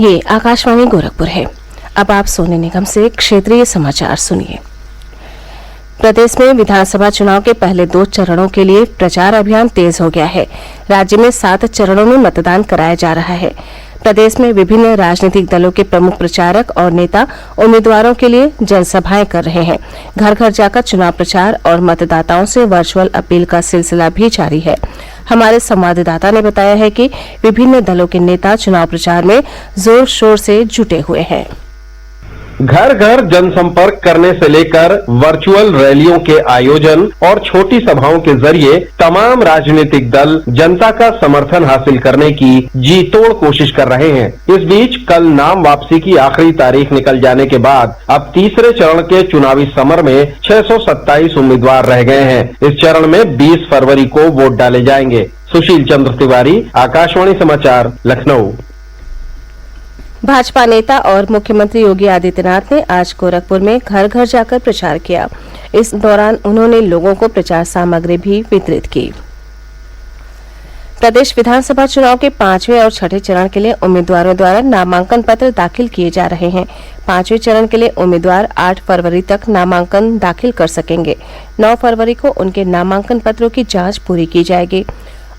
ये आकाशवाणी गोरखपुर है। अब आप सोने निगम से क्षेत्रीय समाचार सुनिए। प्रदेश में विधानसभा चुनाव के पहले 2 चरणों के लिए प्रचार अभियान तेज हो गया है। राज्य में 7 चरणों में मतदान कराया जा रहा है। प्रदेश में विभिन्न राजनीतिक दलों के प्रमुख प्रचारक और नेता उम्मीदवारों के लिए जनसभाएं कर रहे हैं। घर घर जाकर चुनाव प्रचार और मतदाताओं से वर्चुअल अपील का सिलसिला भी जारी है। हमारे संवाददाता ने बताया है कि विभिन्न दलों के नेता चुनाव प्रचार में जोर शोर से जुटे हुए हैं। घर घर जनसंपर्क करने से लेकर वर्चुअल रैलियों के आयोजन और छोटी सभाओं के जरिए तमाम राजनीतिक दल जनता का समर्थन हासिल करने की जी तोड़ कोशिश कर रहे हैं। इस बीच कल नाम वापसी की आखिरी तारीख निकल जाने के बाद अब तीसरे चरण के चुनावी समर में 627 उम्मीदवार रह गए हैं। इस चरण में 20 फरवरी को वोट डाले जाएंगे। सुशील चंद्र तिवारी, आकाशवाणी समाचार, लखनऊ। भाजपा नेता और मुख्यमंत्री योगी आदित्यनाथ ने आज गोरखपुर में घर घर जाकर प्रचार किया। इस दौरान उन्होंने लोगों को प्रचार सामग्री भी वितरित की। प्रदेश विधानसभा चुनाव के 5वें और 6ठे चरण के लिए उम्मीदवारों द्वारा नामांकन पत्र दाखिल किए जा रहे हैं। 5वें चरण के लिए उम्मीदवार 8 फरवरी तक नामांकन दाखिल कर सकेंगे। 9 फरवरी को उनके नामांकन पत्रों की जांच पूरी की जाएगी।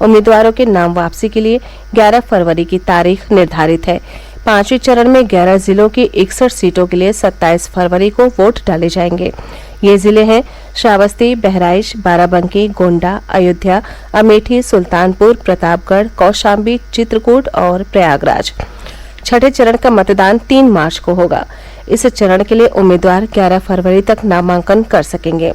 उम्मीदवारों के नाम वापसी के लिए 11 फरवरी की तारीख निर्धारित है। 5वें चरण में 11 जिलों की 61 सीटों के लिए 27 फरवरी को वोट डाले जाएंगे। ये जिले हैं श्रावस्ती, बहराइच, बाराबंकी, गोंडा, अयोध्या, अमेठी, सुल्तानपुर, प्रतापगढ़, कौशाम्बी, चित्रकूट और प्रयागराज। 6ठे चरण का मतदान 3 मार्च को होगा। इस चरण के लिए उम्मीदवार 11 फरवरी तक नामांकन कर सकेंगे।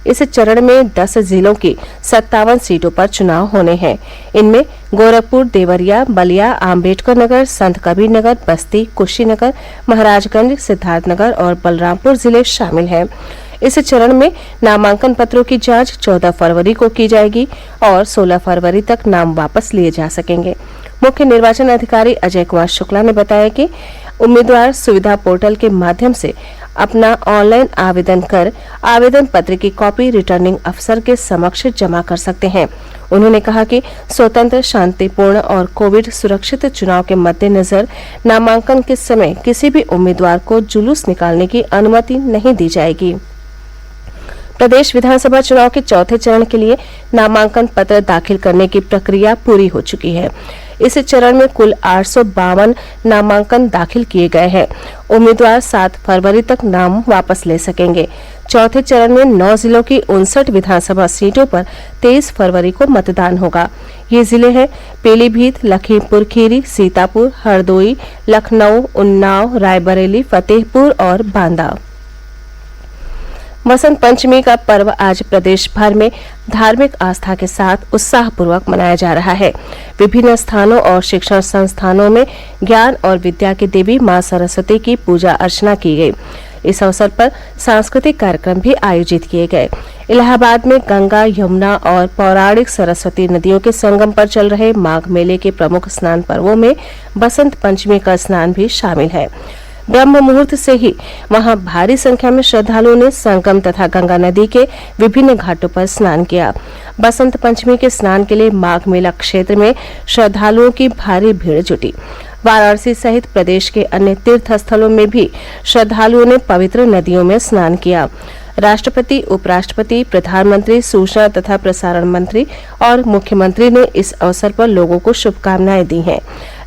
इस चरण में 10 जिलों की 57 सीटों पर चुनाव होने हैं। इनमें गोरखपुर, देवरिया, बलिया, आम्बेडकर नगर, संत कबीर नगर, बस्ती, कुशीनगर, महाराजगंज, सिद्धार्थनगर और बलरामपुर जिले शामिल हैं। इस चरण में नामांकन पत्रों की जांच 14 फरवरी को की जाएगी और 16 फरवरी तक नाम वापस लिए जा सकेंगे। मुख्य निर्वाचन अधिकारी अजय कुमार शुक्ला ने बताया कि उम्मीदवार सुविधा पोर्टल के माध्यम से अपना ऑनलाइन आवेदन कर आवेदन पत्र की कॉपी रिटर्निंग अफसर के समक्ष जमा कर सकते हैं। उन्होंने कहा कि स्वतंत्र, शांतिपूर्ण और कोविड सुरक्षित चुनाव के मद्देनजर नामांकन के समय किसी भी उम्मीदवार को जुलूस निकालने की अनुमति नहीं दी जाएगी। प्रदेश विधानसभा चुनाव के 4थे चरण के लिए नामांकन पत्र दाखिल करने की प्रक्रिया पूरी हो चुकी है। इस चरण में कुल 852 नामांकन दाखिल किए गए हैं। उम्मीदवार 7 फरवरी तक नाम वापस ले सकेंगे। 4थे चरण में 9 जिलों की 59 विधानसभा सीटों पर 23 फरवरी को मतदान होगा। ये जिले हैं पीलीभीत, लखीमपुर खीरी, सीतापुर, हरदोई, लखनऊ, उन्नाव, रायबरेली, फतेहपुर और बांदा। वसंत पंचमी का पर्व आज प्रदेश भर में धार्मिक आस्था के साथ उत्साहपूर्वक मनाया जा रहा है। विभिन्न स्थानों और शिक्षण संस्थानों में ज्ञान और विद्या की देवी मां सरस्वती की पूजा अर्चना की गई। इस अवसर पर सांस्कृतिक कार्यक्रम भी आयोजित किए गए। इलाहाबाद में गंगा, यमुना और पौराणिक सरस्वती नदियों के संगम पर चल रहे माघ मेले के प्रमुख स्नान पर्वों में बसंत पंचमी का स्नान भी शामिल है। ब्रह्म मुहूर्त से ही वहां भारी संख्या में श्रद्धालुओं ने संगम तथा गंगा नदी के विभिन्न घाटों पर स्नान किया। बसंत पंचमी के स्नान के लिए माघ मेला क्षेत्र में श्रद्धालुओं की भारी भीड़ जुटी। वाराणसी सहित प्रदेश के अन्य तीर्थ स्थलों में भी श्रद्धालुओं ने पवित्र नदियों में स्नान किया। राष्ट्रपति, उपराष्ट्रपति, प्रधानमंत्री, सूचना तथा प्रसारण मंत्री और मुख्यमंत्री ने इस अवसर पर लोगों को शुभकामनाएं दी हैं।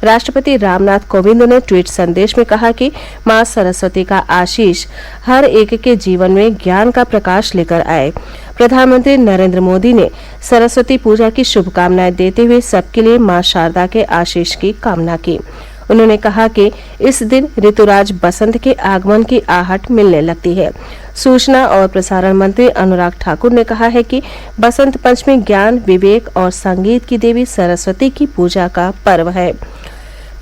राष्ट्रपति रामनाथ कोविंद ने ट्वीट संदेश में कहा कि मां सरस्वती का आशीष हर एक के जीवन में ज्ञान का प्रकाश लेकर आए। प्रधानमंत्री नरेंद्र मोदी ने सरस्वती पूजा की शुभकामनाएं देते हुए सबके लिए मां शारदा के आशीष की कामना की। उन्होंने कहा कि इस दिन ऋतुराज बसंत के आगमन की आहट मिलने लगती है। सूचना और प्रसारण मंत्री अनुराग ठाकुर ने कहा है कि बसंत पंचमी ज्ञान, विवेक और संगीत की देवी सरस्वती की पूजा का पर्व है।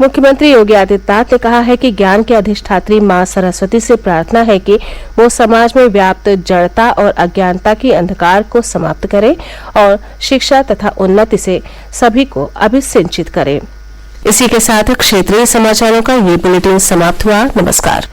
मुख्यमंत्री योगी आदित्यनाथ ने कहा है कि ज्ञान के अधिष्ठात्री मां सरस्वती से प्रार्थना है कि वो समाज में व्याप्त जड़ता और अज्ञानता की अंधकार को समाप्त करे और शिक्षा तथा उन्नति से सभी को अभिसिंचित करे। इसी के साथ क्षेत्रीय समाचारों का ये बुलेटिन समाप्त हुआ। नमस्कार।